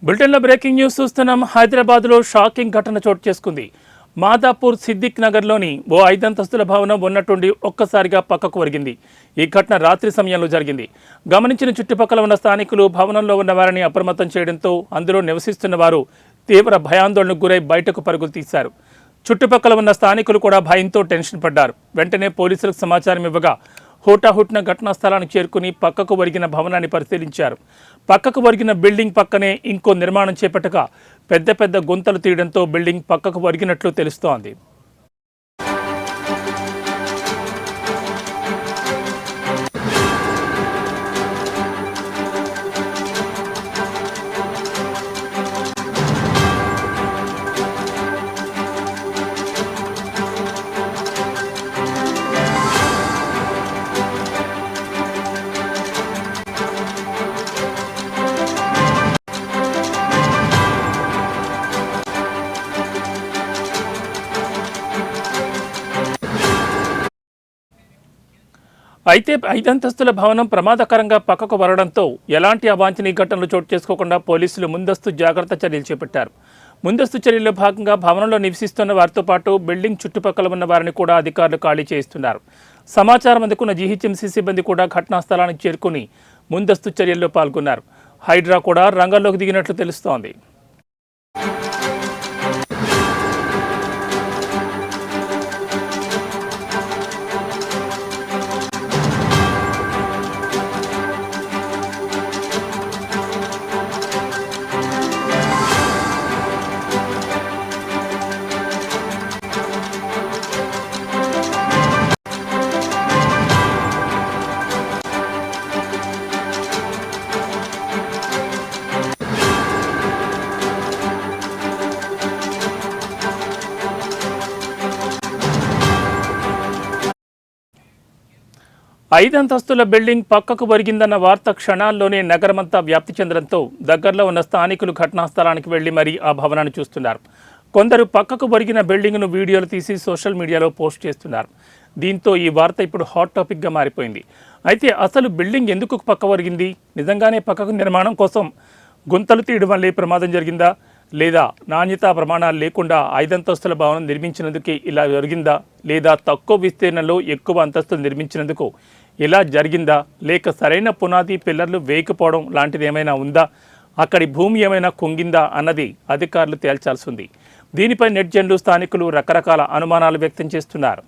బులెటిన్లో breaking news చూస్తున్నాం. హైదరాబాద్లో షాకింగ్ ఘటన చోటు చేసుకుంది. మాదాపూర్ సిద్దిక్ నగర్లోని ఓ 5 అంతస్తుల భవనం ఉన్నట్టుండి ఒక్కసారిగా పక్కకు ఒరిగింది. ఈ ఘటన రాత్రి సమయంలో జరిగింది. గమనించిన చుట్టుపక్కల ఉన్న స్థానికులు భవనంలో ఉన్న వారిని అప్రమత్తం చేయడంతో అందులో నివసిస్తున్న వారు తీవ్ర భయాందోళనకు గురై బయటకు పరుగులు తీశారు. చుట్టుపక్కల ఉన్న స్థానికులు కూడా భయంతో టెన్షన్ పడ్డారు. వెంటనే పోలీసులకు సమాచారం ఇవ్వగా హోటాహుట్న ఘటనా స్థలానికి చేరుకుని పక్కకు ఒరిగిన భవనాన్ని పరిశీలించారు. పక్కకు ఒరిగిన బిల్డింగ్ పక్కనే ఇంకో నిర్మాణం చేపట్టగా పెద్ద పెద్ద గుంతలు తీయడంతో బిల్డింగ్ పక్కకు ఒరిగినట్లు తెలుస్తోంది. అయితే 5 అంతస్తుల భవనం ప్రమాదకరంగా పక్కకు వరడంతో ఎలాంటి అవాంఛనీయ ఘటనలు చోటు చేసుకోకుండా పోలీసులు ముందస్తు జాగ్రత్త చర్యలు చేపట్టారు. ముందస్తు చర్యల్లో భాగంగా భవనంలో నివసిస్తున్న వారితో పాటు బిల్డింగ్ చుట్టుపక్కల ఉన్న వారిని కూడా అధికారులు ఖాళీ చేయిస్తున్నారు. సమాచారం అందుకున్న జీహెచ్ఎంసీ సిబ్బంది కూడా ఘటనా స్థలానికి చేరుకుని ముందస్తు చర్యల్లో పాల్గొన్నారు. హైడ్రా కూడా రంగంలోకి దిగినట్లు తెలుస్తోంది. ఐదు అంతస్తుల బిల్డింగ్ పక్కకు ఒరిగిందన్న వార్త క్షణాల్లోనే నగరమంతా వ్యాప్తి చెందడంతో దగ్గరలో ఉన్న స్థానికులు ఘటనా స్థలానికి వెళ్లి మరీ ఆ భవనాన్ని చూస్తున్నారు. కొందరు పక్కకు ఒరిగిన బిల్డింగ్ను వీడియోలు తీసి సోషల్ మీడియాలో పోస్ట్ చేస్తున్నారు. దీంతో ఈ వార్త ఇప్పుడు హాట్ టాపిక్గా మారిపోయింది. అయితే అసలు బిల్డింగ్ ఎందుకు పక్క ఒరిగింది? నిజంగానే పక్కకు నిర్మాణం కోసం గుంతలు తీయడం వల్లే ప్రమాదం జరిగిందా, లేదా నాణ్యతా ప్రమాణాలు లేకుండా 5 అంతస్తుల భవనం నిర్మించినందుకే ఇలా జరిగిందా, లేదా తక్కువ విస్తీర్ణంలో ఎక్కువ అంతస్తులు నిర్మించినందుకు ఇలా జరిగిందా, లేక సరైన పునాది పిల్లర్లు వేయకపోవడం లాంటిది ఏమైనా ఉందా, అక్కడి భూమి ఏమైనా కుంగిందా అన్నది అధికారులు తేల్చాల్సి ఉంది. దీనిపై నెటిజన్లు స్థానికులు రకరకాల అనుమానాలు వ్యక్తం చేస్తున్నారు.